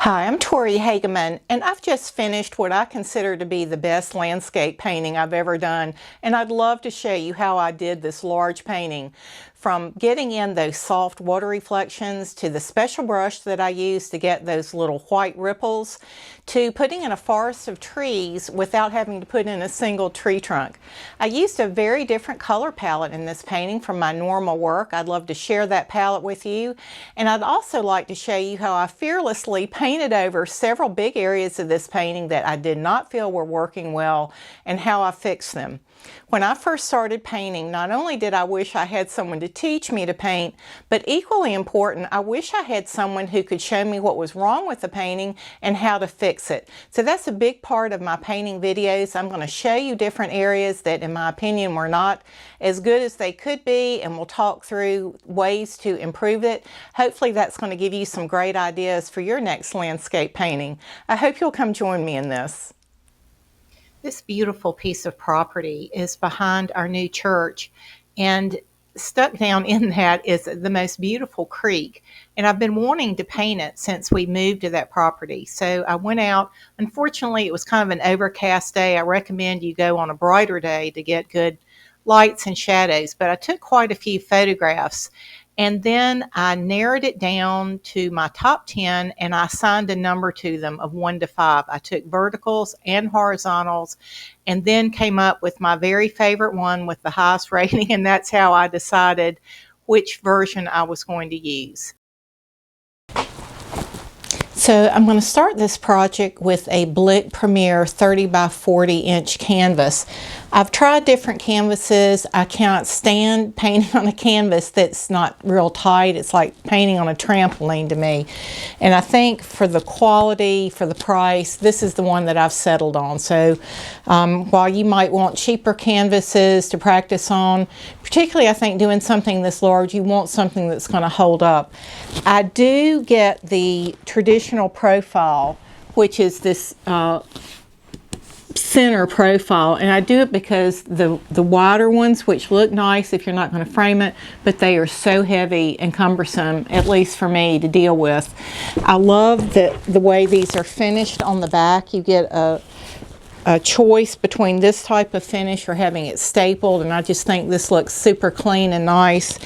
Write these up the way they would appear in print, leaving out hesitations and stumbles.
Hi, I'm Tori Hageman, and I've just finished what I consider to be the best landscape painting I've ever done, and I'd love to show you how I did this large painting. From getting in those soft water reflections, to the special brush that I used to get those little white ripples, to putting in a forest of trees without having to put in a single tree trunk. I used a very different color palette in this painting from my normal work. I'd love to share that palette with you, and I'd also like to show you how I fearlessly painted over several big areas of this painting that I did not feel were working well and how I fixed them. When I first started painting, not only did I wish I had someone to teach me to paint, but equally important, I wish I had someone who could show me what was wrong with the painting and how to fix it. So that's a big part of my painting videos. I'm going to show you different areas that, in my opinion, were not as good as they could be, and we'll talk through ways to improve it. Hopefully that's going to give you some great ideas for your next landscape painting. I hope you'll come join me in this. This beautiful piece of property is behind our new church, and stuck down in that is the most beautiful creek, and I've been wanting to paint it since we moved to that property. So I went out. Unfortunately, it was kind of an overcast day. I recommend you go on a brighter day to get good lights and shadows, but I took quite a few photographs, and then I narrowed it down to my top 10, and I assigned a number to them of 1 to 5. I took verticals and horizontals, and then came up with my very favorite one with the highest rating, and that's how I decided which version I was going to use. So I'm going to start this project with a Blick Premier 30 by 40 inch canvas. I've tried different canvases. I cannot stand painting on a canvas that's not real tight. It's like painting on a trampoline to me. And I think for the quality, for the price, this is the one that I've settled on. So while you might want cheaper canvases to practice on, particularly I think doing something this large, you want something that's going to hold up. I do get the traditional profile, which is this center profile, and I do it because the wider ones, which look nice if you're not going to frame it, but they are so heavy and cumbersome, at least for me, to deal with. I love the way these are finished on the back. You get a choice between this type of finish or having it stapled, and I just think this looks super clean and nice.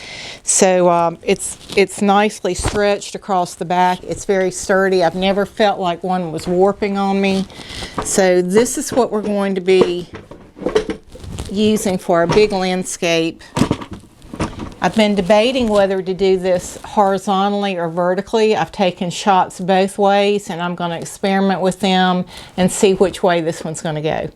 So it's nicely stretched across the back. It's very sturdy. I've never felt like one was warping on me. So this is what we're going to be using for our big landscape. I've been debating whether to do this horizontally or vertically. I've taken shots both ways, and I'm going to experiment with them and see which way this one's going to go.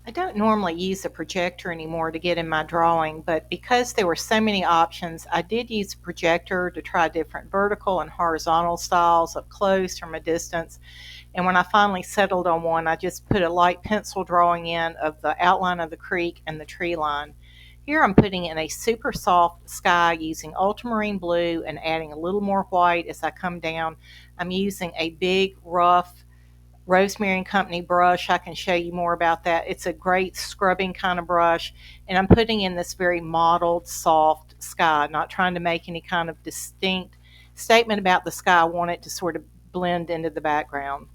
I don't normally use a projector anymore to get in my drawing, but because there were so many options, I did use a projector to try different vertical and horizontal styles up close from a distance. And when I finally settled on one, I just put a light pencil drawing in of the outline of the creek and the tree line. Here I'm putting in a super soft sky using ultramarine blue and adding a little more white as I come down. I'm using a big, rough Rosemary & Company brush. I can show you more about that. It's a great scrubbing kind of brush, and I'm putting in this very mottled, soft sky, not trying to make any kind of distinct statement about the sky. I want it to sort of blend into the background.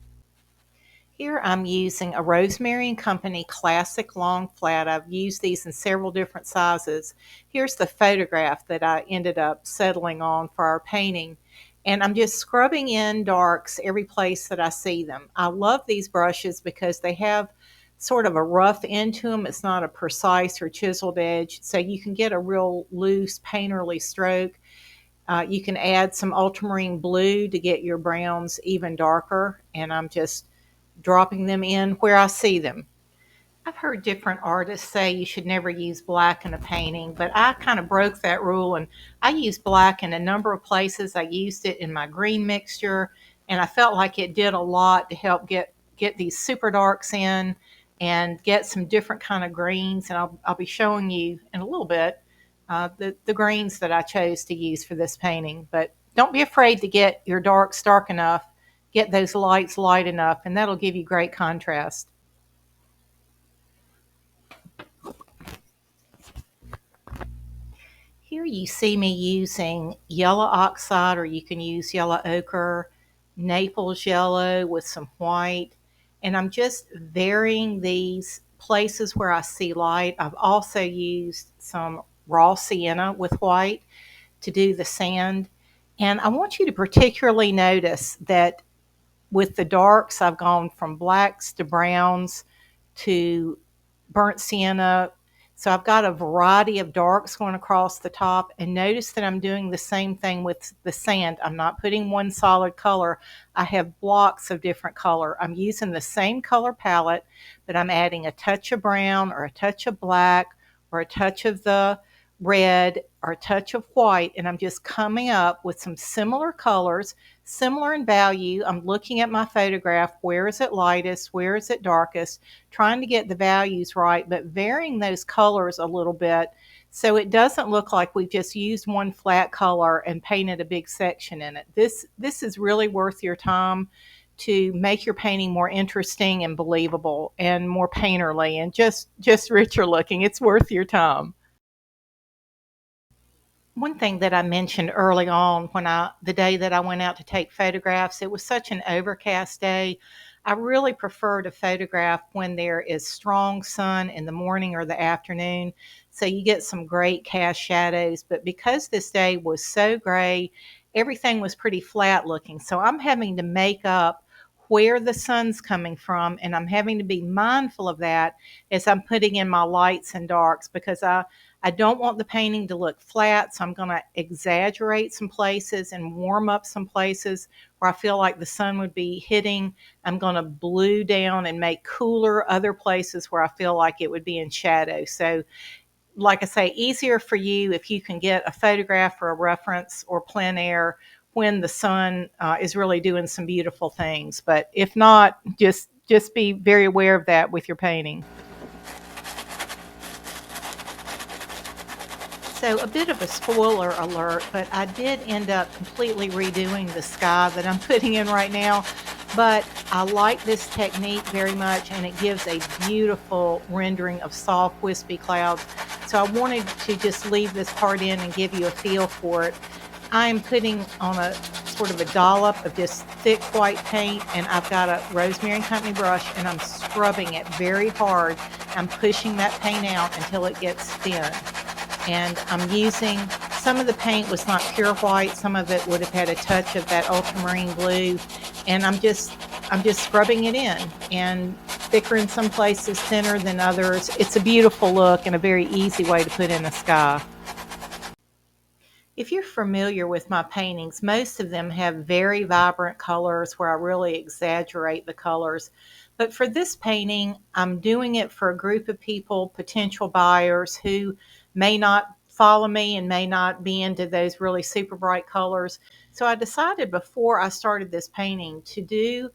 Here I'm using a Rosemary & Company classic long flat. I've used these in several different sizes. Here's the photograph that I ended up settling on for our painting. And I'm just scrubbing in darks every place that I see them. I love these brushes because they have sort of a rough end to them. It's not a precise or chiseled edge, so you can get a real loose, painterly stroke. You can add some ultramarine blue to get your browns even darker, and I'm just dropping them in where I see them. I've heard different artists say you should never use black in a painting, but I kind of broke that rule, and I use black in a number of places. I used it in my green mixture, and I felt like it did a lot to help get these super darks in and get some different kind of greens. And I'll be showing you in a little bit the greens that I chose to use for this painting. But don't be afraid to get your darks dark enough, get those lights light enough, and that'll give you great contrast. Here you see me using yellow oxide, or you can use yellow ochre, Naples Yellow with some white. And I'm just varying these places where I see light. I've also used some raw sienna with white to do the sand. And I want you to particularly notice that with the darks, I've gone from blacks to browns to burnt sienna. So I've got a variety of darks going across the top. And notice that I'm doing the same thing with the sand. I'm not putting one solid color. I have blocks of different color. I'm using the same color palette, but I'm adding a touch of brown or a touch of black or a touch of the red or a touch of white. And I'm just coming up with some similar colors, similar in value. I'm looking at my photograph. Where is it lightest? Where is it darkest? Trying to get the values right, but varying those colors a little bit so it doesn't look like we've just used one flat color and painted a big section in it. This is really worth your time to make your painting more interesting and believable and more painterly and just richer looking. It's worth your time. One thing that I mentioned early on when the day that I went out to take photographs, it was such an overcast day. I really prefer to photograph when there is strong sun in the morning or the afternoon, so you get some great cast shadows. But because this day was so gray, everything was pretty flat looking. So I'm having to make up where the sun's coming from, and I'm having to be mindful of that as I'm putting in my lights and darks, because I don't want the painting to look flat, so I'm going to exaggerate some places and warm up some places where I feel like the sun would be hitting. I'm going to blue down and make cooler other places where I feel like it would be in shadow. So, like I say, easier for you if you can get a photograph or a reference or plein air when the sun is really doing some beautiful things. But if not, just be very aware of that with your painting. So, a bit of a spoiler alert, but I did end up completely redoing the sky that I'm putting in right now. But I like this technique very much, and it gives a beautiful rendering of soft, wispy clouds. So, I wanted to just leave this part in and give you a feel for it. I am putting on a sort of a dollop of just thick white paint, and I've got a Rosemary and Company brush, and I'm scrubbing it very hard. I'm pushing that paint out until it gets thin, and I'm using, some of the paint was not pure white, some of it would have had a touch of that ultramarine blue, and I'm just scrubbing it in, and thicker in some places, thinner than others. It's a beautiful look and a very easy way to put in a sky. If you're familiar with my paintings, most of them have very vibrant colors where I really exaggerate the colors. But for this painting, I'm doing it for a group of people, potential buyers who may not follow me and may not be into those really super bright colors. So I decided before I started this painting to do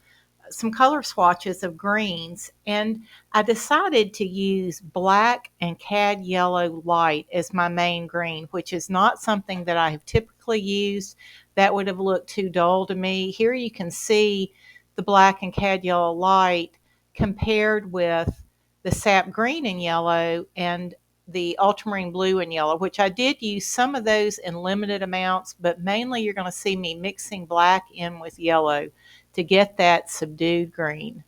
some color swatches of greens, and I decided to use black and Cad Yellow Light as my main green, which is not something that I have typically used. That would have looked too dull to me. Here you can see the black and Cad Yellow Light compared with the Sap Green and Yellow and the Ultramarine Blue and Yellow, which I did use some of those in limited amounts, but mainly you're going to see me mixing black in with yellow to get that subdued green.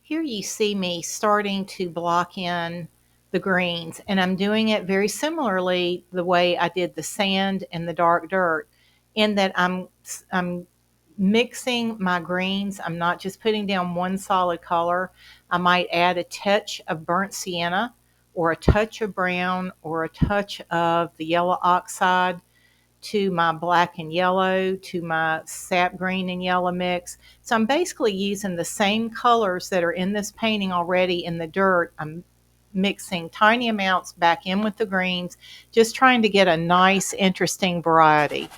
Here you see me starting to block in the greens, and I'm doing it very similarly the way I did the sand and the dark dirt, in that I'm mixing my greens. I'm not just putting down one solid color. I might add a touch of burnt sienna or a touch of brown or a touch of the yellow oxide to my black and yellow, to my sap green and yellow mix. So I'm basically using the same colors that are in this painting already in the dirt. I'm mixing tiny amounts back in with the greens, just trying to get a nice, interesting variety.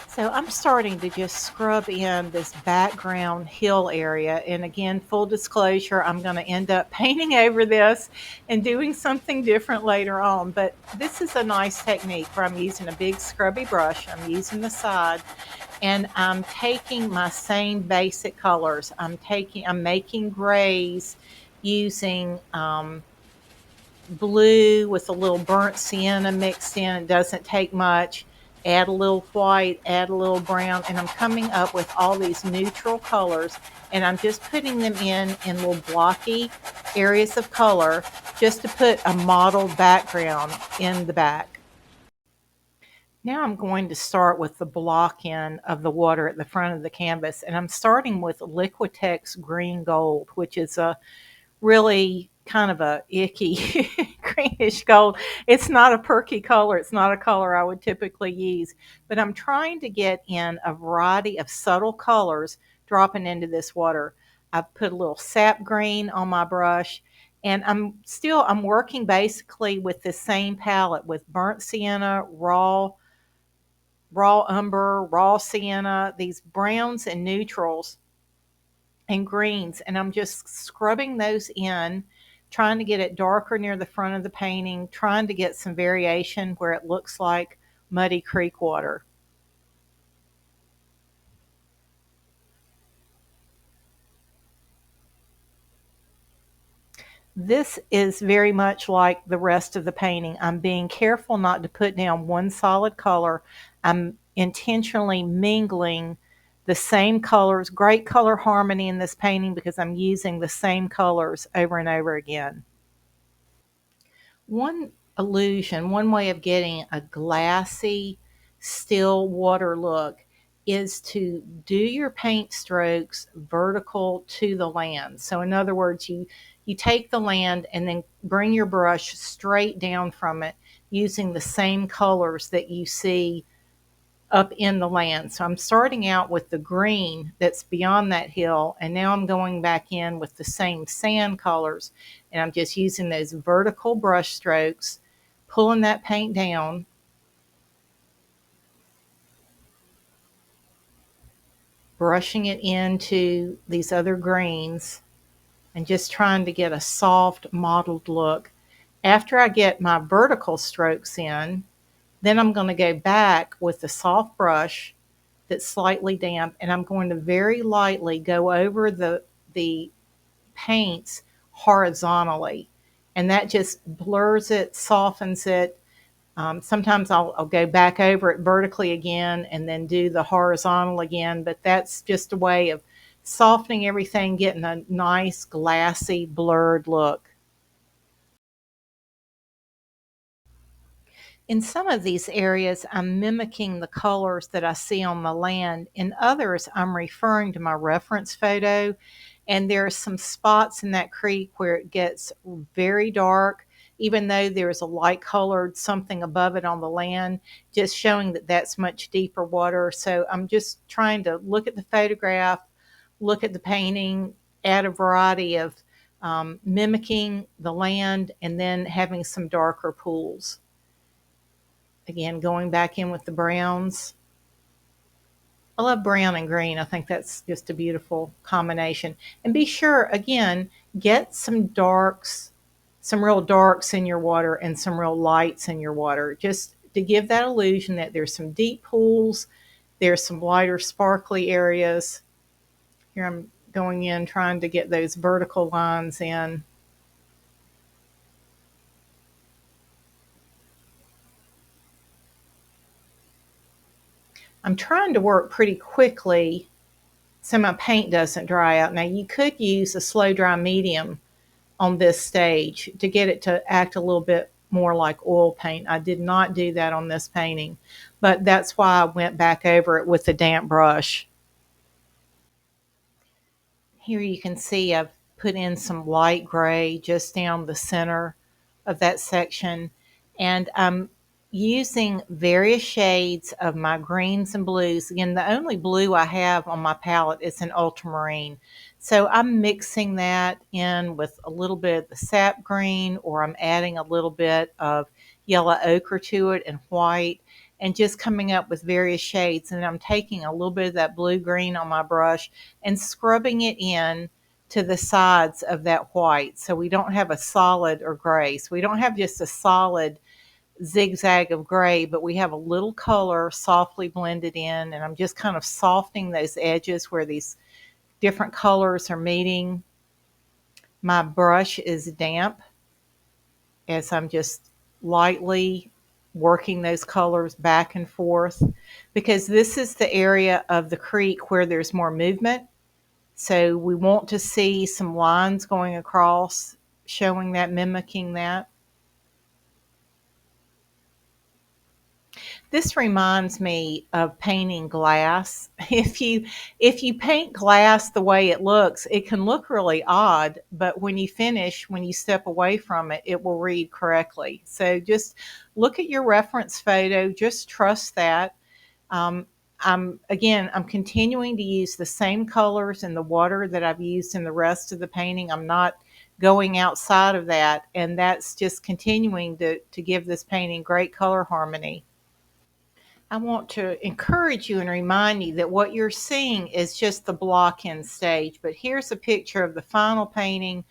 So I'm starting to just scrub in this background hill area. And again, full disclosure, I'm going to end up painting over this and doing something different later on. But this is a nice technique where I'm using a big scrubby brush. I'm using the side, and I'm taking my same basic colors. I'm making grays using blue with a little burnt sienna mixed in. It doesn't take much. add a little white, add a little brown, and I'm coming up with all these neutral colors, and I'm just putting them in little blocky areas of color just to put a mottled background in the back. Now I'm going to start with the block in of the water at the front of the canvas, and I'm starting with Liquitex Green Gold, which is a really kind of a icky greenish gold. It's not a perky color. It's not a color I would typically use, but I'm trying to get in a variety of subtle colors dropping into this water. I've put a little sap green on my brush, and I'm working basically with the same palette with burnt sienna, raw umber, raw sienna, these browns and neutrals and greens, and I'm just scrubbing those in, trying to get it darker near the front of the painting, trying to get some variation where it looks like muddy creek water. This is very much like the rest of the painting. I'm being careful not to put down one solid color. I'm intentionally mingling the same colors, great color harmony in this painting because I'm using the same colors over and over again. One illusion, one way of getting a glassy, still water look is to do your paint strokes vertical to the land. So in other words, you take the land and then bring your brush straight down from it using the same colors that you see up in the land. So I'm starting out with the green that's beyond that hill, and now I'm going back in with the same sand colors, and I'm just using those vertical brush strokes, pulling that paint down, brushing it into these other greens, and just trying to get a soft mottled look. After I get my vertical strokes in, then I'm going to go back with the soft brush that's slightly damp, and I'm going to very lightly go over the paints horizontally, and that just blurs it, softens it. Sometimes I'll go back over it vertically again and then do the horizontal again, but that's just a way of softening everything, getting a nice glassy blurred look. In some of these areas, I'm mimicking the colors that I see on the land. In others, I'm referring to my reference photo. And there are some spots in that creek where it gets very dark, even though there's a light colored something above it on the land, just showing that that's much deeper water. So I'm just trying to look at the photograph, look at the painting, add a variety of mimicking the land, and then having some darker pools. Again, going back in with the browns. I love brown and green. I think that's just a beautiful combination. And be sure, again, get some darks, some real darks in your water and some real lights in your water, just to give that illusion that there's some deep pools, there's some lighter sparkly areas. Here I'm going in trying to get those vertical lines in. I'm trying to work pretty quickly so my paint doesn't dry out. Now you could use a slow dry medium on this stage to get it to act a little bit more like oil paint. I did not do that on this painting, but that's why I went back over it with a damp brush. Here you can see I've put in some light gray just down the center of that section, and I'm using various shades of my greens and blues. Again, the only blue I have on my palette is an ultramarine. So I'm mixing that in with a little bit of the sap green, or I'm adding a little bit of yellow ochre to it and white, and just coming up with various shades. And I'm taking a little bit of that blue green on my brush and scrubbing it in to the sides of that white, so we don't have a solid or gray. So we don't have just a solid zigzag of gray, but we have a little color softly blended in, and I'm just kind of softening those edges where these different colors are meeting. My brush is damp as I'm just lightly working those colors back and forth, because this is the area of the creek where there's more movement. So we want to see some lines going across, showing that, mimicking that. This reminds me of painting glass. If you paint glass the way it looks, it can look really odd, but when you finish, when you step away from it, it will read correctly. So just look at your reference photo, just trust that. Um, I'm continuing to use the same colors in the water that I've used in the rest of the painting. I'm not going outside of that, and that's just continuing to give this painting great color harmony. I want to encourage you and remind you that what you're seeing is just the block in stage, but here's a picture of the final painting,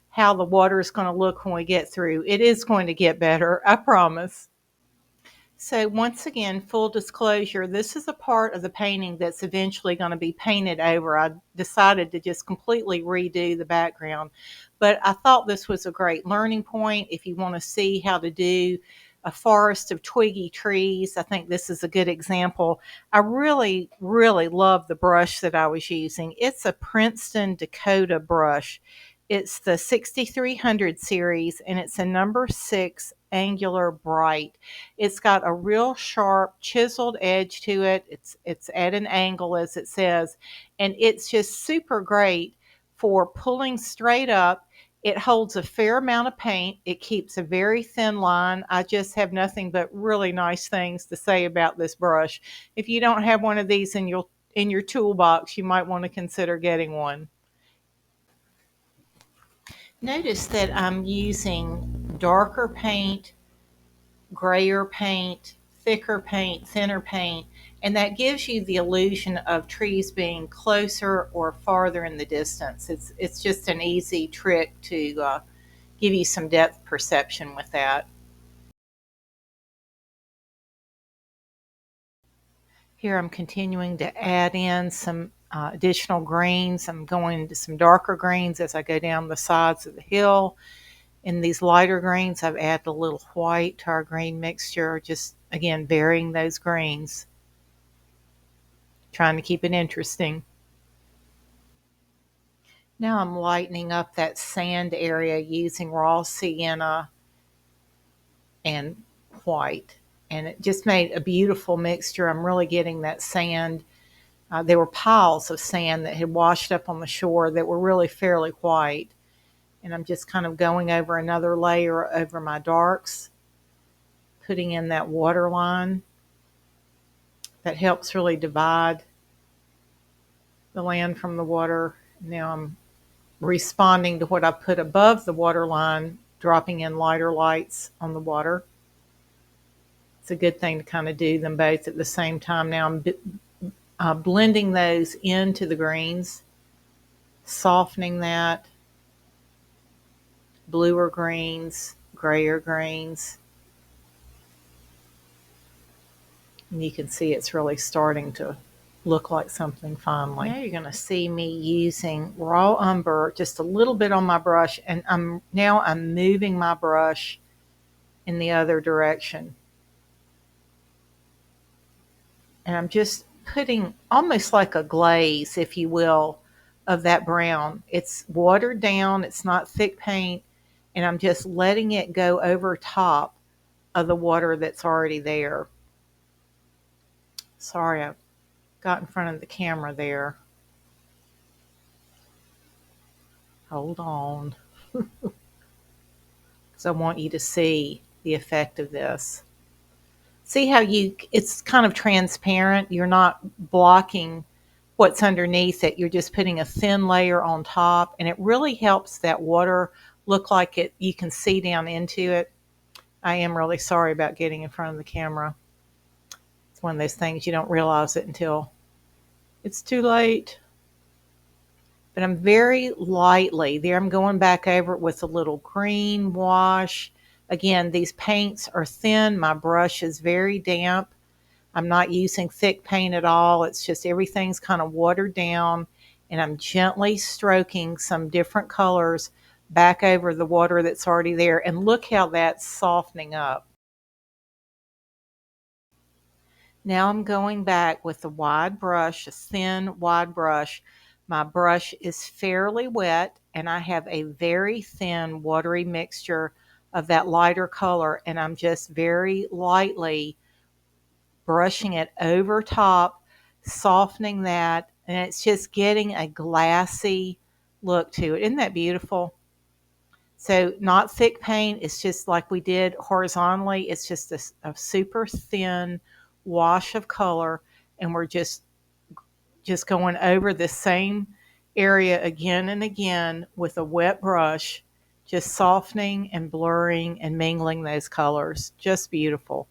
how the water is going to look when we get through. It is going to get better, I promise. So once again, full disclosure, this is a part of the painting that's eventually going to be painted over. I decided to just completely redo the background, but I thought this was a great learning point. If you want to see how to do a forest of twiggy trees, I think this is a good example. I really, really love the brush that I was using. It's a Princeton Dakota brush. It's the 6300 series, and it's a number 6 angular bright. It's got a real sharp chiseled edge to it. It's at an angle, as it says, and it's just super great for pulling straight up. It holds a fair amount of paint. It keeps a very thin line. I just have nothing but really nice things to say about this brush. If you don't have one of these in your toolbox, you might want to consider getting one. Notice that I'm using darker paint, grayer paint, thicker paint, thinner paint, and that gives you the illusion of trees being closer or farther in the distance. It's just an easy trick to give you some depth perception with that. Here I'm continuing to add in some additional greens. I'm going into some darker greens as I go down the sides of the hill. In these lighter greens, I've added a little white to our green mixture, just again varying those greens, trying to keep it interesting. Now I'm lightening up that sand area using raw sienna and white. And it just made a beautiful mixture. I'm really getting that sand. There were piles of sand that had washed up on the shore that were really fairly white. And I'm just kind of going over another layer over my darks, putting in that water line. That helps really divide the land from the water. Now I'm responding to what I put above the water line, dropping in lighter lights on the water. It's a good thing to kind of do them both at the same time. Now I'm blending those into the greens, softening that, bluer greens, grayer greens. And you can see it's really starting to look like something finally. Now you're going to see me using raw umber just a little bit on my brush, and I'm moving my brush in the other direction. And I'm just putting almost like a glaze, if you will, of that brown. It's watered down, it's not thick paint, and I'm just letting it go over top of the water that's already there. Sorry, I got in front of the camera there. Hold on. Because I want you to see the effect of this. See how it's kind of transparent. You're not blocking what's underneath it. You're just putting a thin layer on top, and it really helps that water look like you can see down into it. I am really sorry about getting in front of the camera. It's one of those things you don't realize it until it's too late. But I'm very lightly there. I'm going back over it with a little green wash. Again, these paints are thin. My brush is very damp. I'm not using thick paint at all. It's just everything's kind of watered down, and I'm gently stroking some different colors back over the water that's already there. And look how that's softening up. Now I'm going back with a wide brush, a thin wide brush. My brush is fairly wet and I have a very thin watery mixture of that lighter color, and I'm just very lightly brushing it over top, softening that, and it's just getting a glassy look to it. Isn't that beautiful? So not thick paint, it's just like we did horizontally. It's just a super thin wash of color, and we're just going over the same area again and again with a wet brush, just softening and blurring and mingling those colors. Just beautiful.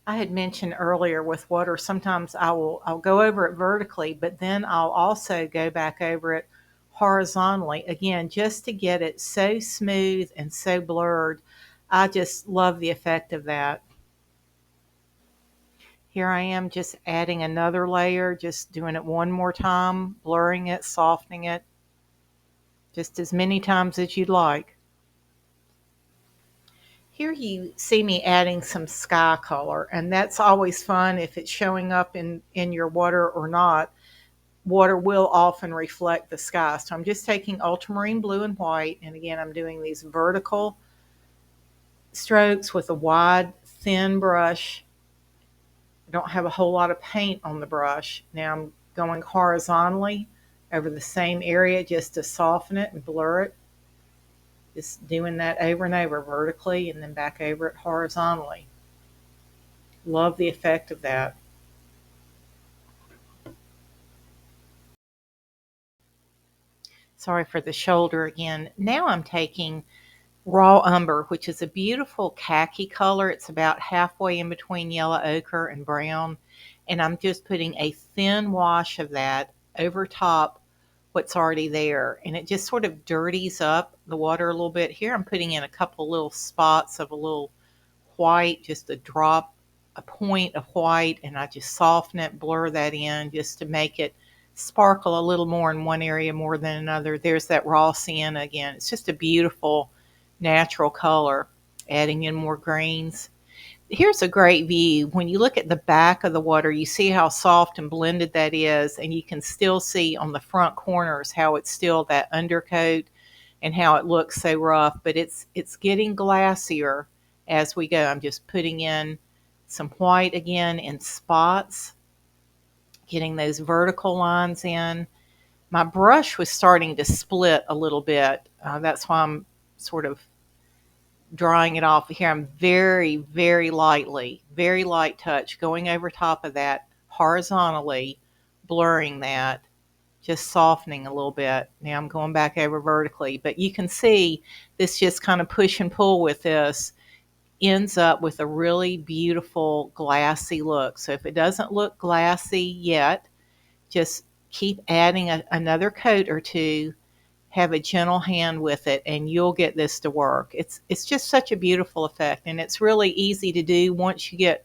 I had mentioned earlier with water, sometimes I'll go over it vertically, but then I'll also go back over it horizontally again just to get it so smooth and so blurred. I just love the effect of that. Here I am just adding another layer, just doing it one more time, blurring it, softening it, just as many times as you'd like. Here you see me adding some sky color, and that's always fun if it's showing up in your water or not. Water will often reflect the sky. So I'm just taking ultramarine blue and white, and again, I'm doing these vertical strokes with a wide, thin brush. I don't have a whole lot of paint on the brush. Now I'm going horizontally over the same area just to soften it and blur it. Just doing that over and over vertically and then back over it horizontally. Love the effect of that. Sorry for the shoulder again. Now I'm taking raw umber, which is a beautiful khaki color. It's about halfway in between yellow ochre and brown. And I'm just putting a thin wash of that over top what's already there. And it just sort of dirties up the water a little bit. Here I'm putting in a couple little spots of a little white, just a drop, a point of white, and I just soften it, blur that in just to make it sparkle a little more in one area more than another. There's that raw sienna again. It's just a beautiful natural color, adding in more greens. Here's a great view. When you look at the back of the water, you see how soft and blended that is, and you can still see on the front corners how it's still that undercoat and how it looks so rough, but it's getting glassier as we go. I'm just putting in some white again in spots, getting those vertical lines in. My brush was starting to split a little bit. That's why I'm sort of drying it off here. I'm very, very lightly, very light touch, going over top of that horizontally, blurring that, just softening a little bit. Now I'm going back over vertically, but you can see this just kind of push and pull with this ends up with a really beautiful glassy look. So if it doesn't look glassy yet, just keep adding another coat or two, have a gentle hand with it, and you'll get this to work. It's just such a beautiful effect, and it's really easy to do once you get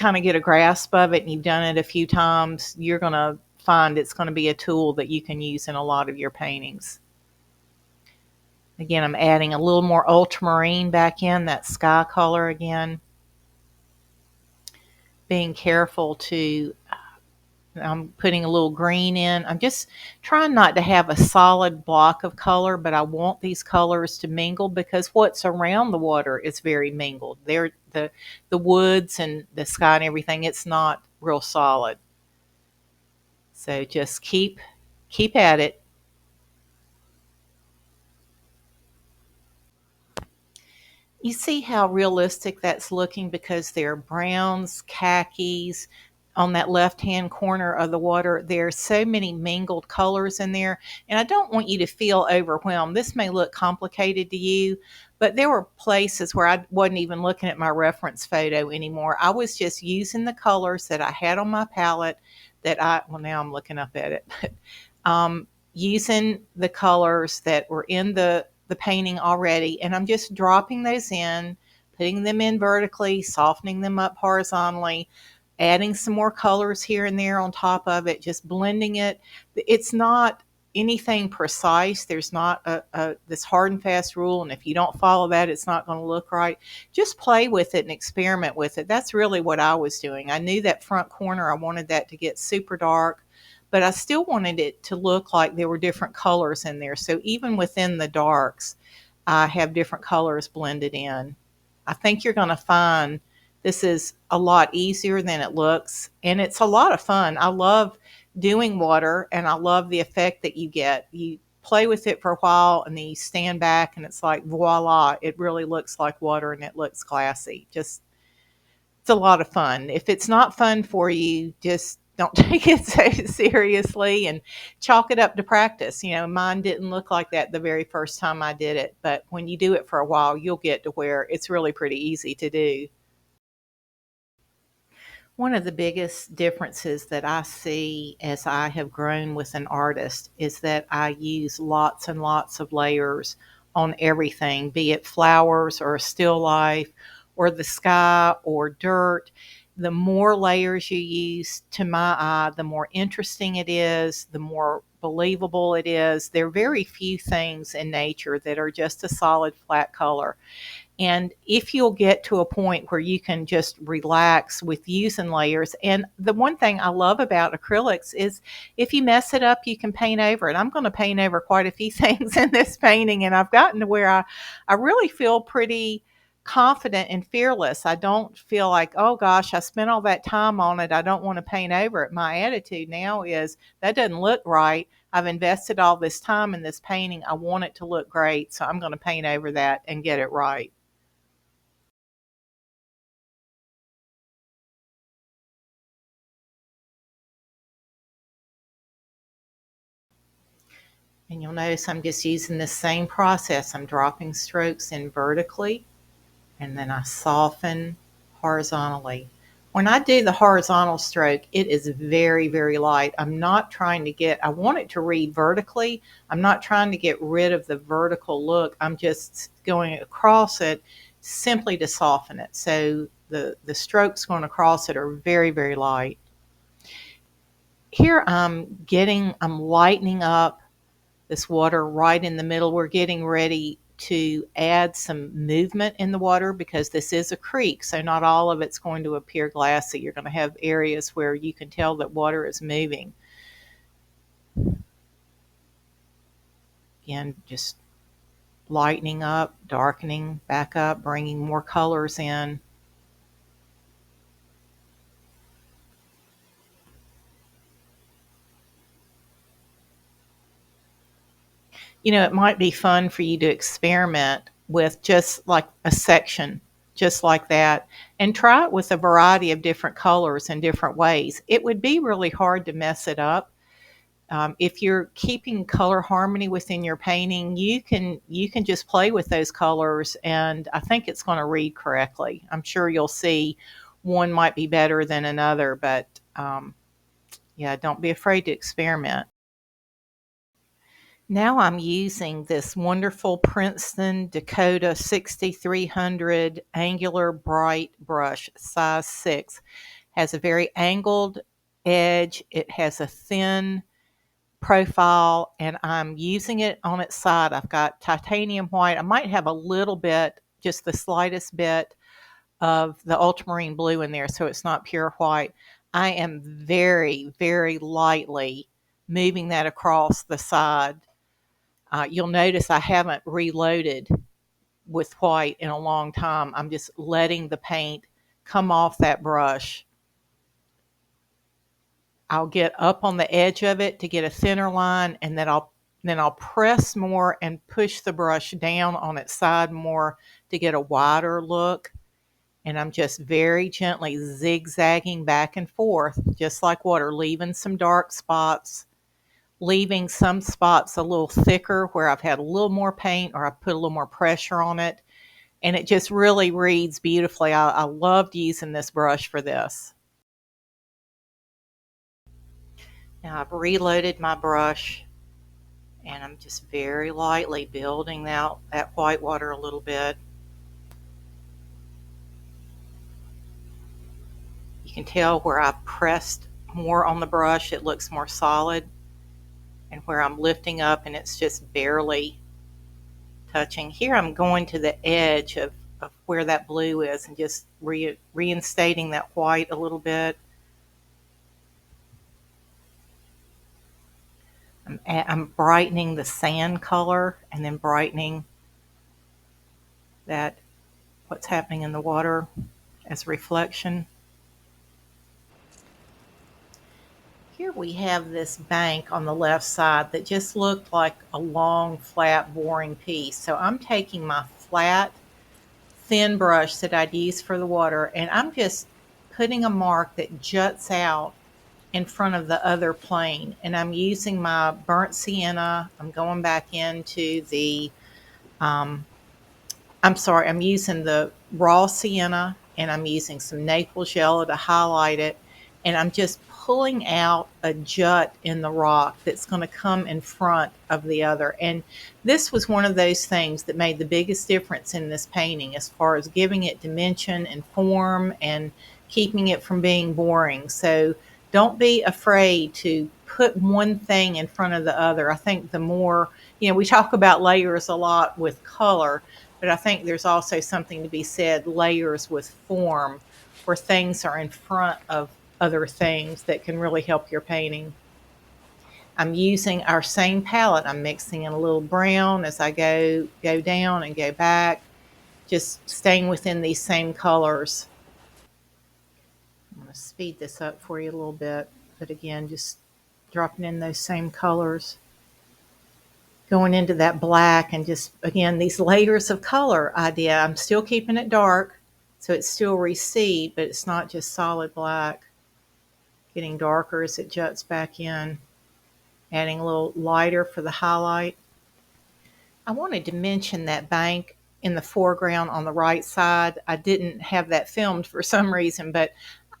a grasp of it and you've done it a few times. You're going to find it's going to be a tool that you can use in a lot of your paintings. Again, I'm adding a little more ultramarine back in, that sky color again. Being careful to, I'm putting a little green in. I'm just trying not to have a solid block of color, but I want these colors to mingle because what's around the water is very mingled. They're the woods and the sky and everything, it's not real solid. So just keep at it. You see how realistic that's looking because they're browns, khakis, on that left-hand corner of the water, there's so many mingled colors in there, and I don't want you to feel overwhelmed. This may look complicated to you, but there were places where I wasn't even looking at my reference photo anymore. I was just using the colors that I had on my palette well, now I'm looking up at it, but using the colors that were in the painting already, and I'm just dropping those in, putting them in vertically, softening them up horizontally, adding some more colors here and there on top of it, just blending it. It's not anything precise. There's not this hard and fast rule, and if you don't follow that, it's not going to look right. Just play with it and experiment with it. That's really what I was doing. I knew that front corner, I wanted that to get super dark, but I still wanted it to look like there were different colors in there. So even within the darks, I have different colors blended in. I think you're going to find this is a lot easier than it looks, and it's a lot of fun. I love doing water, and I love the effect that you get. You play with it for a while, and then you stand back, and it's like, voila, it really looks like water, and it looks glassy. Just, it's a lot of fun. If it's not fun for you, just don't take it so seriously and chalk it up to practice. You know, mine didn't look like that the very first time I did it, but when you do it for a while, you'll get to where it's really pretty easy to do. One of the biggest differences that I see as I have grown with an artist is that I use lots and lots of layers on everything, be it flowers or a still life or the sky or dirt. The more layers you use, to my eye, the more interesting it is, the more believable it is. There are very few things in nature that are just a solid flat color. And if you'll get to a point where you can just relax with using layers, and the one thing I love about acrylics is if you mess it up, you can paint over it. I'm going to paint over quite a few things in this painting, and I've gotten to where I really feel pretty confident and fearless. I don't feel like, oh gosh, I spent all that time on it, I don't want to paint over it. My attitude now is that doesn't look right. I've invested all this time in this painting. I want it to look great, so I'm going to paint over that and get it right. And you'll notice I'm just using the same process. I'm dropping strokes in vertically, and then I soften horizontally. When I do the horizontal stroke, it is very, very light. I'm not trying to I want it to read vertically. I'm not trying to get rid of the vertical look. I'm just going across it simply to soften it. So the strokes going across it are very, very light. Here I'm lightening up this water right in the middle. We're getting ready to add some movement in the water because this is a creek, so not all of it's going to appear glassy. You're going to have areas where you can tell that water is moving. Again, just lightening up, darkening back up, bringing more colors in. You know, it might be fun for you to experiment with just like a section, just like that, and try it with a variety of different colors and different ways. It would be really hard to mess it up. If you're keeping color harmony within your painting, you can just play with those colors, and I think it's going to read correctly. I'm sure you'll see one might be better than another, but yeah, don't be afraid to experiment. Now I'm using this wonderful Princeton Dakota 6300 angular bright brush, size 6. Has a very angled edge. It has a thin profile, and I'm using it on its side. I've got titanium white. I might have a little bit, just the slightest bit of the ultramarine blue in there, so it's not pure white. I am very, very lightly moving that across the side. You'll notice I haven't reloaded with white in a long time. I'm just letting the paint come off that brush. I'll get up on the edge of it to get a thinner line, and then I'll press more and push the brush down on its side more to get a wider look. And I'm just very gently zigzagging back and forth, just like water, leaving some dark spots, leaving some spots a little thicker where I've had a little more paint or I've put a little more pressure on it. And it just really reads beautifully. I loved using this brush for this. Now I've reloaded my brush and I'm just very lightly building out that white water a little bit. You can tell where I've pressed more on the brush, it looks more solid, and where I'm lifting up and it's just barely touching. Here I'm going to the edge of where that blue is and just reinstating that white a little bit. I'm brightening the sand color and then brightening that what's happening in the water as reflection. Here we have this bank on the left side that just looked like a long, flat, boring piece. So I'm taking my flat, thin brush that I'd use for the water, and I'm just putting a mark that juts out in front of the other plane. And I'm using my burnt sienna. I'm going back into the I'm using the raw sienna and I'm using some Naples Yellow to highlight it. And I'm just pulling out a jut in the rock that's going to come in front of the other. And this was one of those things that made the biggest difference in this painting as far as giving it dimension and form and keeping it from being boring. So don't be afraid to put one thing in front of the other. I think the more, we talk about layers a lot with color, but I think there's also something to be said, layers with form, where things are in front of other things that can really help your painting. I'm using our same palette. I'm mixing in a little brown as I go down and go back, just staying within these same colors. I'm going to speed this up for you a little bit, but again, just dropping in those same colors. Going into that black and just, again, these layers of color idea. I'm still keeping it dark, so it's still recede, but it's not just solid black. Getting darker as it juts back in. Adding a little lighter for the highlight. I wanted to mention that bank in the foreground on the right side. I didn't have that filmed for some reason, but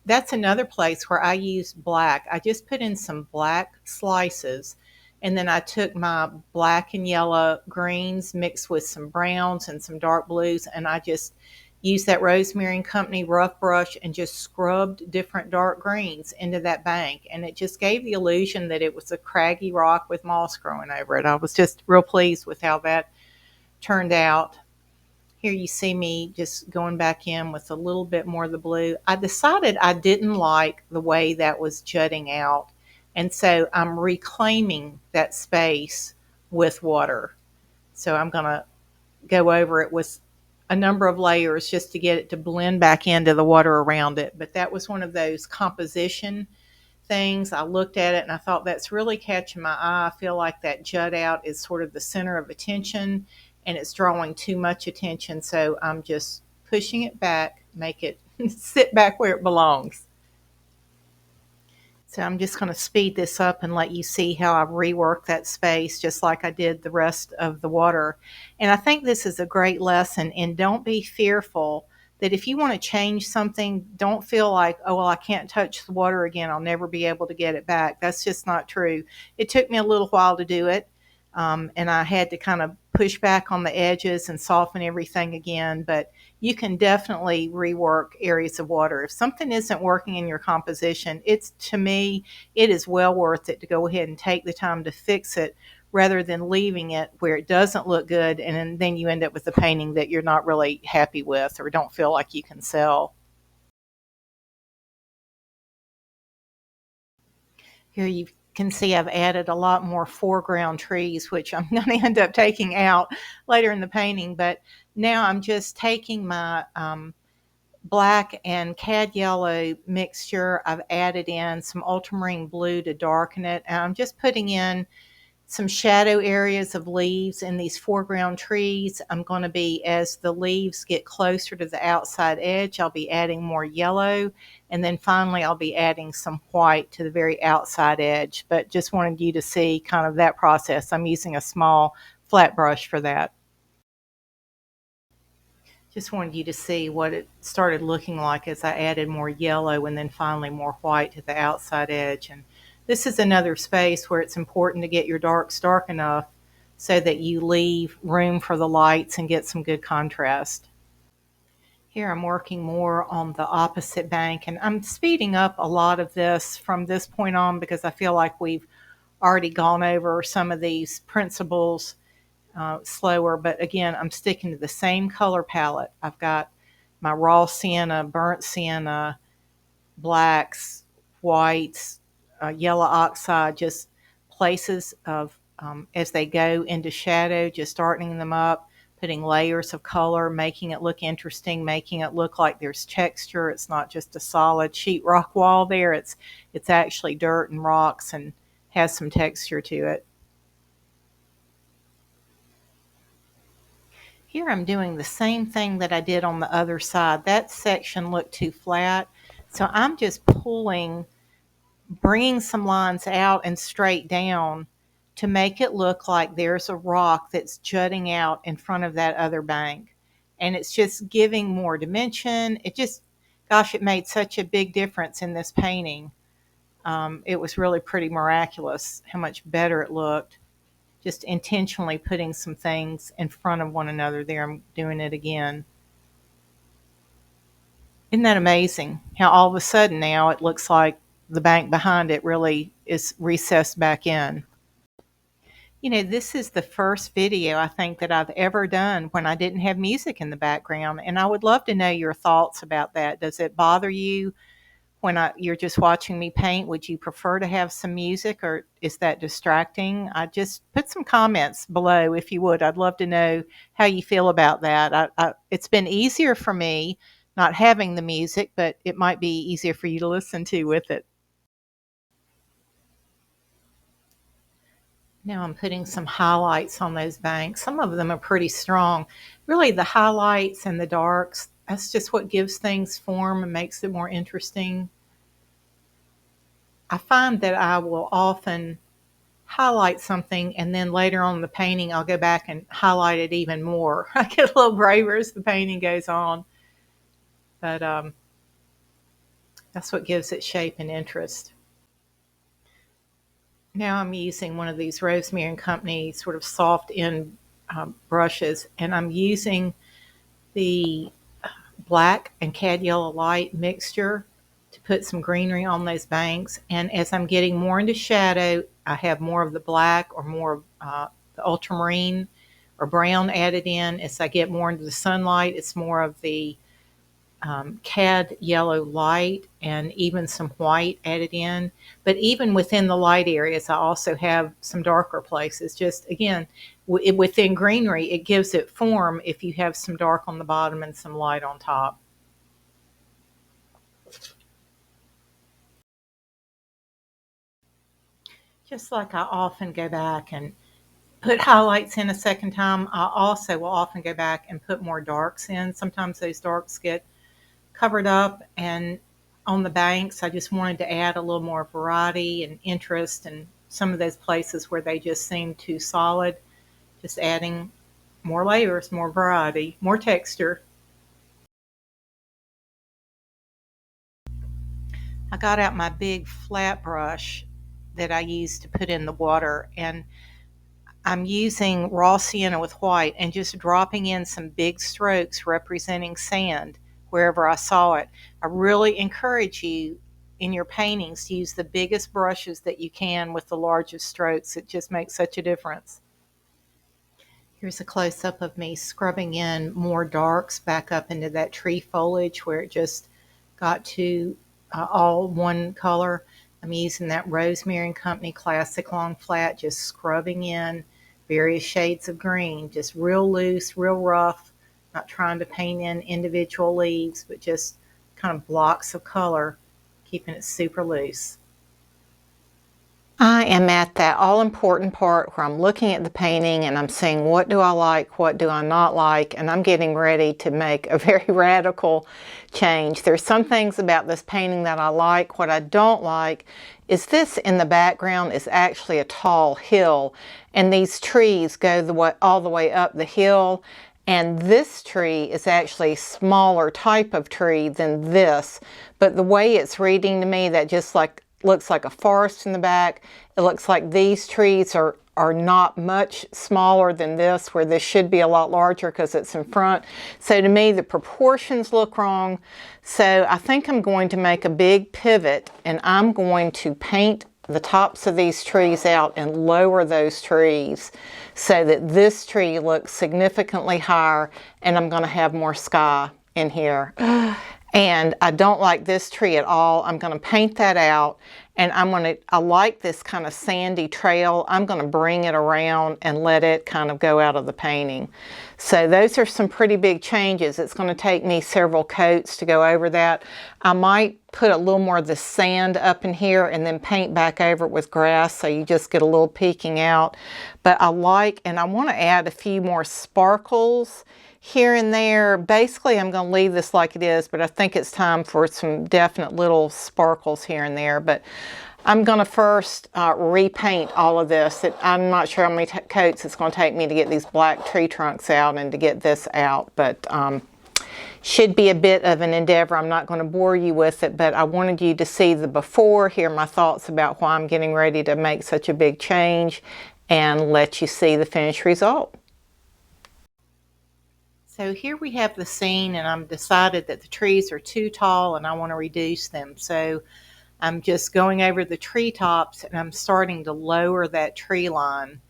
that's another place where I used black. I just put in some black slices, and then I took my black and yellow greens mixed with some browns and some dark blues, and I just used that Rosemary & Company rough brush and just scrubbed different dark greens into that bank. And it just gave the illusion that it was a craggy rock with moss growing over it. I was just real pleased with how that turned out. Here you see me just going back in with a little bit more of the blue. I decided I didn't like the way that was jutting out, and so I'm reclaiming that space with water. So I'm going to go over it with a number of layers just to get it to blend back into the water around it. But that was one of those composition things. I looked at it and I thought, that's really catching my eye. I feel like that jut out is sort of the center of attention and it's drawing too much attention. So I'm just pushing it back, make it sit back where it belongs. So I'm just going to speed this up and let you see how I've reworked that space just like I did the rest of the water. And I think this is a great lesson, and don't be fearful that if you want to change something, don't feel like, oh, well, I can't touch the water again. I'll never be able to get it back. That's just not true. It took me a little while to do it, and I had to kind of push back on the edges and soften everything again, but you can definitely rework areas of water. If something isn't working in your composition, to me, it is well worth it to go ahead and take the time to fix it rather than leaving it where it doesn't look good and then you end up with a painting that you're not really happy with or don't feel like you can sell. Here you can see I've added a lot more foreground trees, which I'm going to end up taking out later in the painting. But now I'm just taking my black and cad yellow mixture. I've added in some ultramarine blue to darken it. And I'm just putting in some shadow areas of leaves in these foreground trees. I'm going to be, as the leaves get closer to the outside edge, I'll be adding more yellow. And then finally, I'll be adding some white to the very outside edge. But just wanted you to see kind of that process. I'm using a small flat brush for that. Just wanted you to see what it started looking like as I added more yellow and then finally more white to the outside edge. And this is another space where it's important to get your darks dark enough so that you leave room for the lights and get some good contrast. Here I'm working more on the opposite bank, and I'm speeding up a lot of this from this point on because I feel like we've already gone over some of these principles slower. But again, I'm sticking to the same color palette. I've got my raw sienna, burnt sienna, blacks, whites, yellow oxide, just places of, as they go into shadow, just darkening them up, putting layers of color, making it look interesting, making it look like there's texture. It's not just a solid sheetrock wall there. It's actually dirt and rocks and has some texture to it. Here I'm doing the same thing that I did on the other side. That section looked too flat, so I'm just bringing some lines out and straight down to make it look like there's a rock that's jutting out in front of that other bank. And it's just giving more dimension. It just, gosh, it made such a big difference in this painting. It was really pretty miraculous how much better it looked. Just intentionally putting some things in front of one another there. I'm doing it again. Isn't that amazing how all of a sudden now it looks like the bank behind it really is recessed back in? This is the first video I think that I've ever done when I didn't have music in the background, and I would love to know your thoughts about that. Does it bother you when you're just watching me paint? Would you prefer to have some music, or is that distracting? I just put some comments below if you would. I'd love to know how you feel about that. It's been easier for me not having the music, but it might be easier for you to listen to with it. Now I'm putting some highlights on those banks. Some of them are pretty strong. Really, the highlights and the darks, that's just what gives things form and makes it more interesting. I find that I will often highlight something and then later on in the painting I'll go back and highlight it even more. I get a little braver as the painting goes on, but that's what gives it shape and interest. Now I'm using one of these Rosemary and Company sort of soft end brushes, and I'm using the black and Cad Yellow Light mixture to put some greenery on those banks. And as I'm getting more into shadow, I have more of the black or more of the ultramarine or brown added in. As I get more into the sunlight, it's more of the Cad Yellow Light and even some white added in. But even within the light areas, I also have some darker places. Just again, within greenery, it gives it form if you have some dark on the bottom and some light on top. Just like I often go back and put highlights in a second time, I also will often go back and put more darks in. Sometimes those darks get covered up, and on the banks I just wanted to add a little more variety and interest, and some of those places where they just seem too solid, just adding more layers, more variety, more texture. I got out my big flat brush that I used to put in the water, and I'm using raw sienna with white and just dropping in some big strokes representing sand wherever I saw it. I really encourage you in your paintings to use the biggest brushes that you can with the largest strokes. It just makes such a difference. Here's a close-up of me scrubbing in more darks back up into that tree foliage where it just got to all one color. I'm using that Rosemary and Company Classic Long Flat, just scrubbing in various shades of green, just real loose, real rough, not trying to paint in individual leaves, but just kind of blocks of color, keeping it super loose. I am at that all-important part where I'm looking at the painting and I'm saying, what do I like, what do I not like, and I'm getting ready to make a very radical change. There's some things about this painting that I like. What I don't like is this in the background is actually a tall hill, and these trees go all the way up the hill, and this tree is actually a smaller type of tree than this, but the way it's reading to me, that just looks like a forest in the back. It looks like these trees are not much smaller than this, where this should be a lot larger because it's in front. So to me, the proportions look wrong. So I think I'm going to make a big pivot, and I'm going to paint the tops of these trees out and lower those trees so that this tree looks significantly higher, and I'm going to have more sky in here. And I don't like this tree at all. I'm going to paint that out, and I like this kind of sandy trail. I'm going to bring it around and let it kind of go out of the painting. So those are some pretty big changes. It's going to take me several coats to go over that. I might put a little more of the sand up in here and then paint back over it with grass, so you just get a little peeking out. But I want to add a few more sparkles here and there. Basically, I'm going to leave this like it is, but I think it's time for some definite little sparkles here and there. But I'm going to first repaint all of this. I'm not sure how many coats it's going to take me to get these black tree trunks out and to get this out, but should be a bit of an endeavor. I'm not going to bore you with it, but I wanted you to see the before, hear my thoughts about why I'm getting ready to make such a big change, and let you see the finished result. So here we have the scene, and I've decided that the trees are too tall and I want to reduce them. So I'm just going over the treetops and I'm starting to lower that tree line,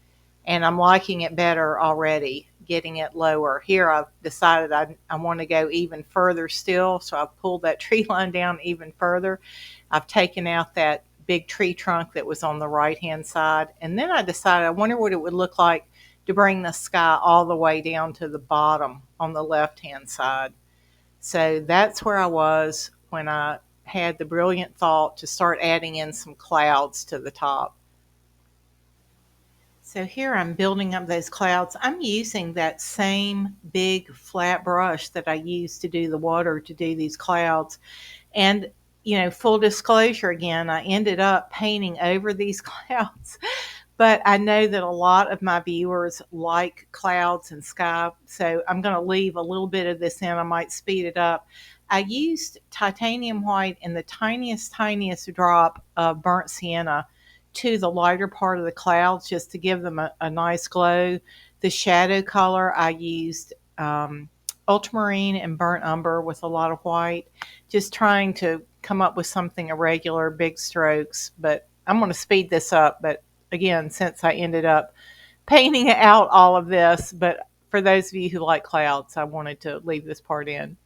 and I'm liking it better already, getting it lower. Here I've decided I want to go even further still, so I've pulled that tree line down even further. I've taken out that big tree trunk that was on the right hand side, and then I decided I wonder what it would look like to bring the sky all the way down to the bottom on the left hand side. So that's where I was when I had the brilliant thought to start adding in some clouds to the top. So here I'm building up those clouds. I'm using that same big flat brush that I used to do the water to do these clouds. And, full disclosure again, I ended up painting over these clouds. But I know that a lot of my viewers like clouds and sky, so I'm going to leave a little bit of this in. I might speed it up. I used titanium white and the tiniest drop of burnt sienna to the lighter part of the clouds just to give them a nice glow. The shadow color, I used ultramarine and burnt umber with a lot of white, just trying to come up with something irregular, big strokes. But I'm going to speed this up, but again, since I ended up painting out all of this, but for those of you who like clouds, I wanted to leave this part in.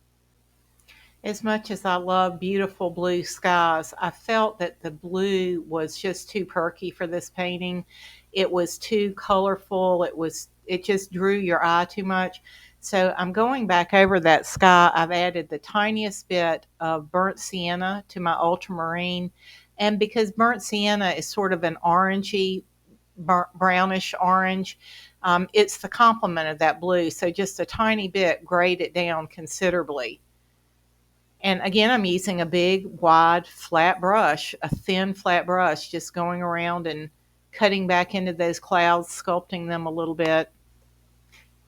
As much as I love beautiful blue skies, I felt that the blue was just too perky for this painting. It was too colorful. It just drew your eye too much. So I'm going back over that sky. I've added the tiniest bit of burnt sienna to my ultramarine. And because burnt sienna is sort of an orangey, brownish orange, it's the complement of that blue. So just a tiny bit grayed it down considerably. And again, I'm using a big, wide, flat brush, a thin, flat brush, just going around and cutting back into those clouds, sculpting them a little bit.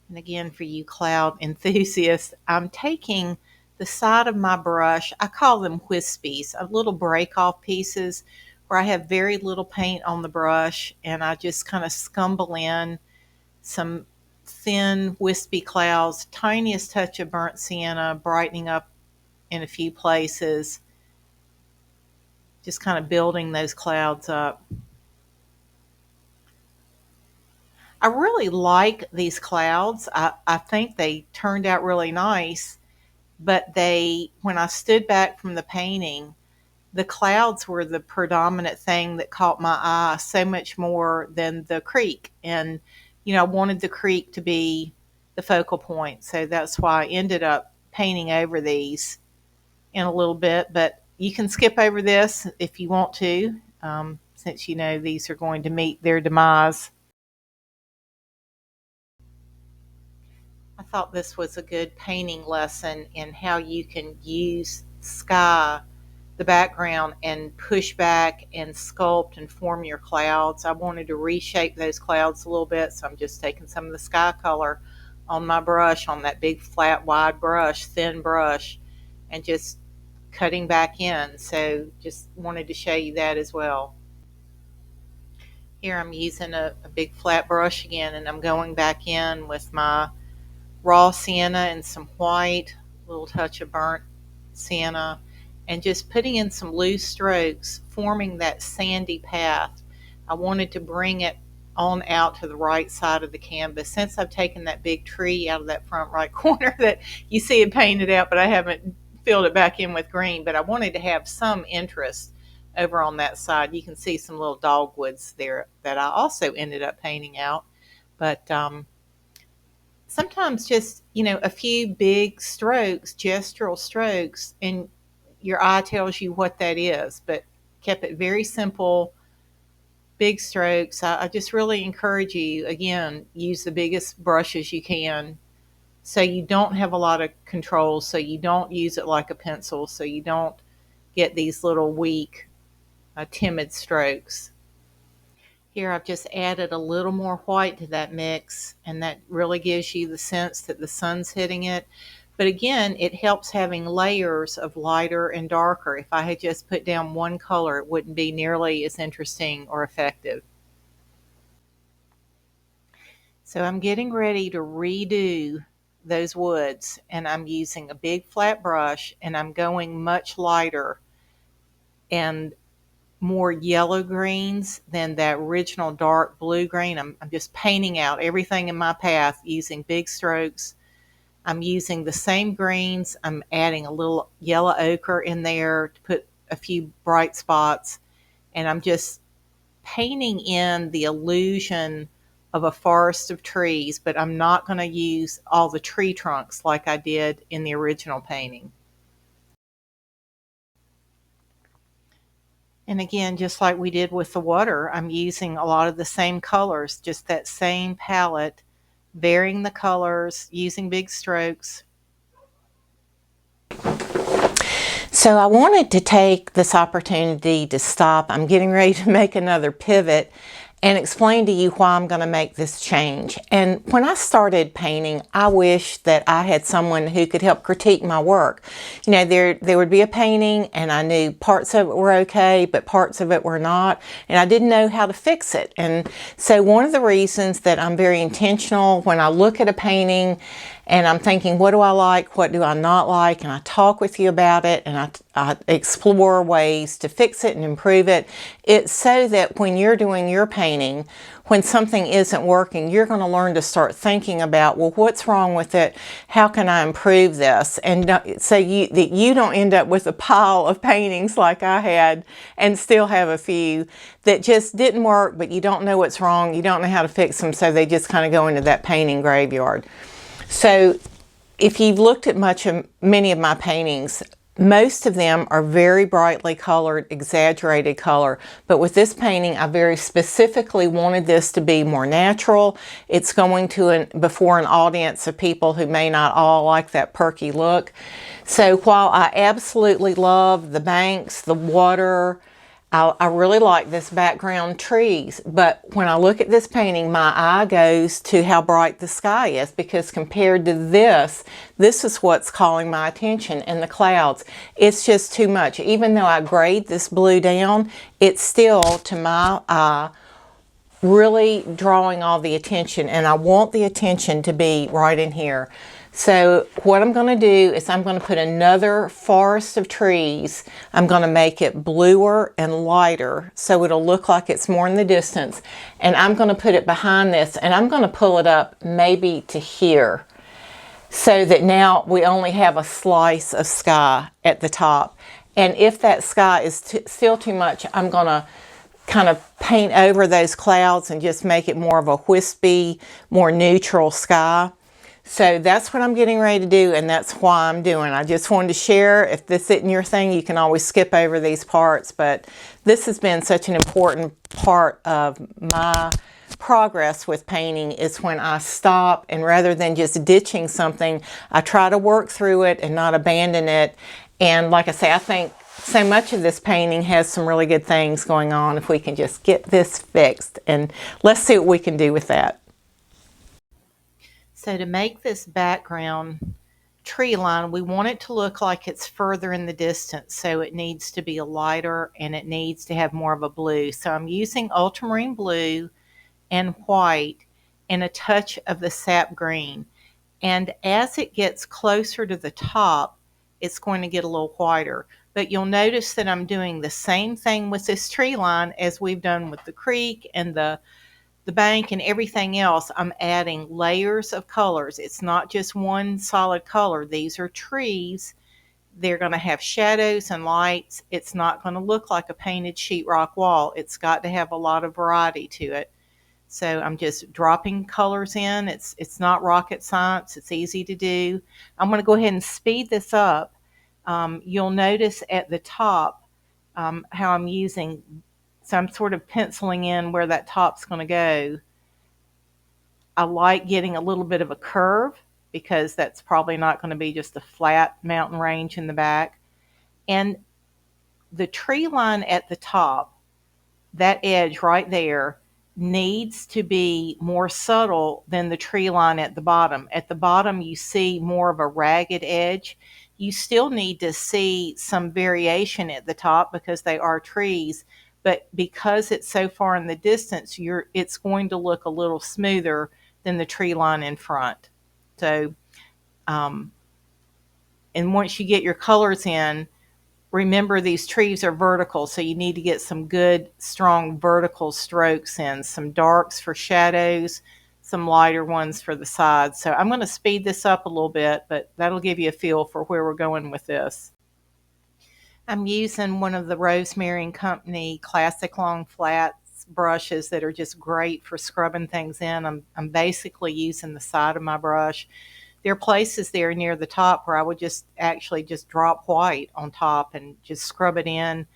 And again, for you cloud enthusiasts, I'm taking the side of my brush, I call them wispies, little break-off pieces where I have very little paint on the brush, and I just kind of scumble in some thin, wispy clouds, tiniest touch of burnt sienna, brightening up in a few places, just kind of building those clouds up. I really like these clouds. I think they turned out really nice, but when I stood back from the painting, the clouds were the predominant thing that caught my eye so much more than the creek. And, I wanted the creek to be the focal point. So that's why I ended up painting over these in a little bit, but you can skip over this if you want to. since you know these are going to meet their demise. I thought this was a good painting lesson in how you can use sky, the background, and push back and sculpt and form your clouds. I wanted to reshape those clouds a little bit, so I'm just taking some of the sky color on my brush, on that big flat wide brush, thin brush, and just cutting back in. So just wanted to show you that as well. Here I'm using a big flat brush again, and I'm going back in with my raw sienna and some white, a little touch of burnt sienna, and just putting in some loose strokes, forming that sandy path. I wanted to bring it on out to the right side of the canvas. Since I've taken that big tree out of that front right corner that you see it painted out, but I haven't filled it back in with green, but I wanted to have some interest over on that side. You can see some little dogwoods there that I also ended up painting out. But sometimes just, a few big strokes, gestural strokes, and your eye tells you what that is. But kept it very simple, big strokes. I just really encourage you, again, use the biggest brushes you can so you don't have a lot of control, so you don't use it like a pencil, so you don't get these little weak, timid strokes. Here I've just added a little more white to that mix, and that really gives you the sense that the sun's hitting it. But again, it helps having layers of lighter and darker. If I had just put down one color, it wouldn't be nearly as interesting or effective. So I'm getting ready to redo those woods, and I'm using a big flat brush, and I'm going much lighter and more yellow greens than that original dark blue green. I'm just painting out everything in my path using big strokes. I'm using the same greens. I'm adding a little yellow ochre in there to put a few bright spots. And I'm just painting in the illusion of a forest of trees, but I'm not going to use all the tree trunks like I did in the original painting. And again, just like we did with the water, I'm using a lot of the same colors, just that same palette, varying the colors, using big strokes. So I wanted to take this opportunity to stop. I'm getting ready to make another pivot and explain to you why I'm going to make this change. And when I started painting, I wished that I had someone who could help critique my work. There would be a painting and I knew parts of it were okay, but parts of it were not, and I didn't know how to fix it. And so one of the reasons that I'm very intentional when I look at a painting and I'm thinking, what do I like, what do I not like, and I talk with you about it, and I explore ways to fix it and improve it. It's so that when you're doing your painting, when something isn't working, you're going to learn to start thinking about, well, what's wrong with it? How can I improve this? And so that you don't end up with a pile of paintings like I had and still have a few that just didn't work, but you don't know what's wrong, you don't know how to fix them, so they just kind of go into that painting graveyard. So if you've looked at many of my paintings, most of them are very brightly colored, exaggerated color. But with this painting, I very specifically wanted this to be more natural. It's going to before an audience of people who may not all like that perky look. So while I absolutely love the banks, the water, I really like this background trees, but when I look at this painting, my eye goes to how bright the sky is, because compared to this is what's calling my attention, and the clouds. It's just too much. Even though I grade this blue down, it's still, to my eye, really drawing all the attention, and I want the attention to be right in here. So what I'm going to do is I'm going to put another forest of trees. I'm going to make it bluer and lighter so it'll look like it's more in the distance. And I'm going to put it behind this, and I'm going to pull it up maybe to here, so that now we only have a slice of sky at the top. And if that sky is still too much, I'm going to kind of paint over those clouds and just make it more of a wispy, more neutral sky. So that's what I'm getting ready to do, and that's why I'm doing. I just wanted to share. If this isn't your thing, you can always skip over these parts, but this has been such an important part of my progress with painting, is when I stop, and rather than just ditching something, I try to work through it and not abandon it. And like I say, I think so much of this painting has some really good things going on if we can just get this fixed, and let's see what we can do with that. So to make this background tree line, we want it to look like it's further in the distance, so it needs to be a lighter and it needs to have more of a blue. So I'm using Ultramarine Blue and white and a touch of the Sap Green. And as it gets closer to the top, it's going to get a little whiter. But you'll notice that I'm doing the same thing with this tree line as we've done with the creek and the bank and everything else. I'm adding layers of colors. It's not just one solid color. These are trees. They're going to have shadows and lights. It's not going to look like a painted sheetrock wall. It's got to have a lot of variety to it. So I'm just dropping colors in. It's not rocket science. It's easy to do. I'm going to go ahead and speed this up. You'll notice at the top how I'm using, so I'm sort of penciling in where that top's going to go. I like getting a little bit of a curve because that's probably not going to be just a flat mountain range in the back. And the tree line at the top, that edge right there, needs to be more subtle than the tree line at the bottom. At the bottom, you see more of a ragged edge. You still need to see some variation at the top because they are trees, but because it's so far in the distance, it's going to look a little smoother than the tree line in front. So, and once you get your colors in, remember these trees are vertical, so you need to get some good, strong vertical strokes in, some darks for shadows, some lighter ones for the sides. So I'm going to speed this up a little bit, but that'll give you a feel for where we're going with this. I'm using one of the Rosemary & Company classic long flats brushes that are just great for scrubbing things in. I'm basically using the side of my brush. There are places there near the top where I would just drop white on top and just scrub it in.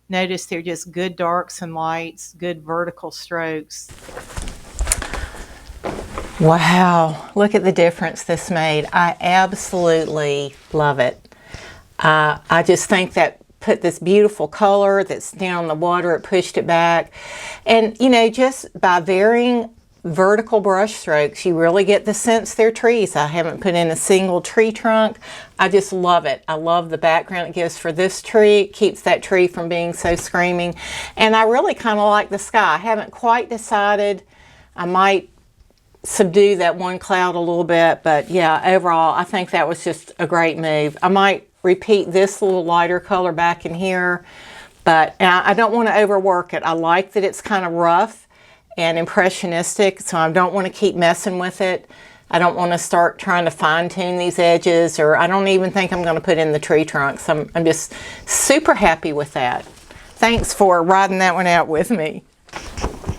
Notice they're just good darks and lights, good vertical strokes. Wow, look at the difference this made. I absolutely love it. I just think that put this beautiful color that's down the water, it pushed it back. And you know, just by varying vertical brush strokes, you really get the sense they're trees. I haven't put in a single tree trunk. I just love it. I love the background it gives for this tree. It keeps that tree from being so screaming. And I really kind of like the sky. I haven't quite decided. I might subdue that one cloud a little bit, but yeah, overall I think that was just a great move. I might repeat this little lighter color back in here, but I don't want to overwork it. I like that it's kind of rough and impressionistic, so I don't want to keep messing with it. I don't want to start trying to fine-tune these edges, or I don't even think I'm going to put in the tree trunks. I'm just super happy with that. Thanks for riding that one out with me.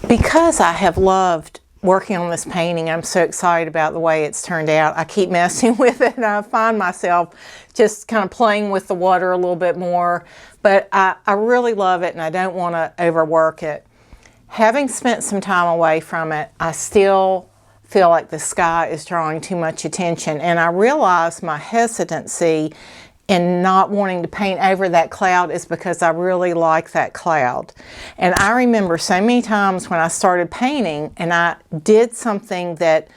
Because I have loved working on this painting, I'm so excited about the way it's turned out. I keep messing with it and I find myself just kind of playing with the water a little bit more, but I really love it and I don't want to overwork it. Having spent some time away from it, I still feel like the sky is drawing too much attention, and I realize my hesitancy in not wanting to paint over that cloud is because I really like that cloud. And I remember so many times when I started painting and I did something that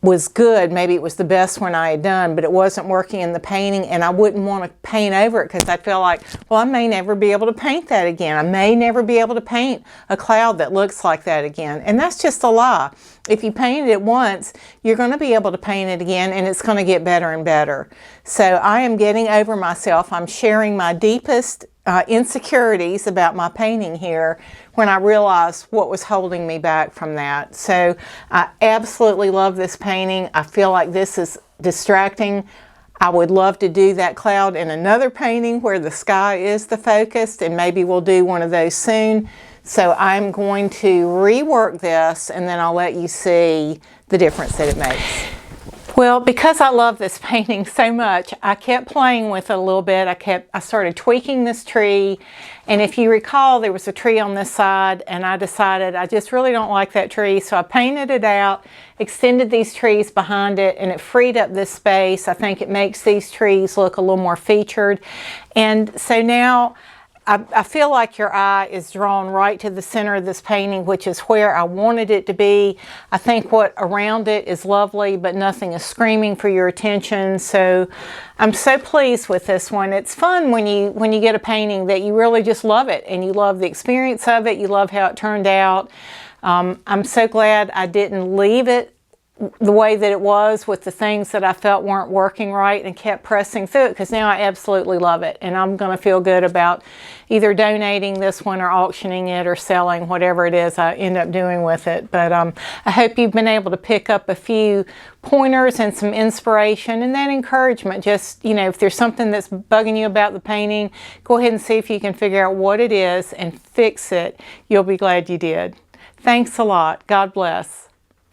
was good, maybe it was the best one I had done, but it wasn't working in the painting, and I wouldn't want to paint over it because I feel like, well, I may never be able to paint that again. I may never be able to paint a cloud that looks like that again. And that's just a lie. If you painted it once, you're going to be able to paint it again, and it's going to get better and better. So I am getting over myself. I'm sharing my deepest insecurities about my painting here when I realized what was holding me back from that. So I absolutely love this painting. I feel like this is distracting. I would love to do that cloud in another painting where the sky is the focus, and maybe we'll do one of those soon. So I'm going to rework this and then I'll let you see the difference that it makes. Well, because I love this painting so much, I kept playing with it a little bit. I started tweaking this tree, and if you recall, there was a tree on this side, and I decided I just really don't like that tree, so I painted it out, extended these trees behind it, and it freed up this space. I think it makes these trees look a little more featured, and so now I feel like your eye is drawn right to the center of this painting, which is where I wanted it to be. I think what around it is lovely, but nothing is screaming for your attention. So I'm so pleased with this one. It's fun when you get a painting that you really just love it, and you love the experience of it. You love how it turned out. I'm so glad I didn't leave it the way that it was with the things that I felt weren't working right, and kept pressing through it, because now I absolutely love it, and I'm going to feel good about either donating this one or auctioning it or selling whatever it is I end up doing with it. But I hope you've been able to pick up a few pointers and some inspiration and that encouragement. Just, you know, if there's something that's bugging you about the painting, go ahead and see if you can figure out what it is and fix it. You'll be glad you did. Thanks a lot. God bless.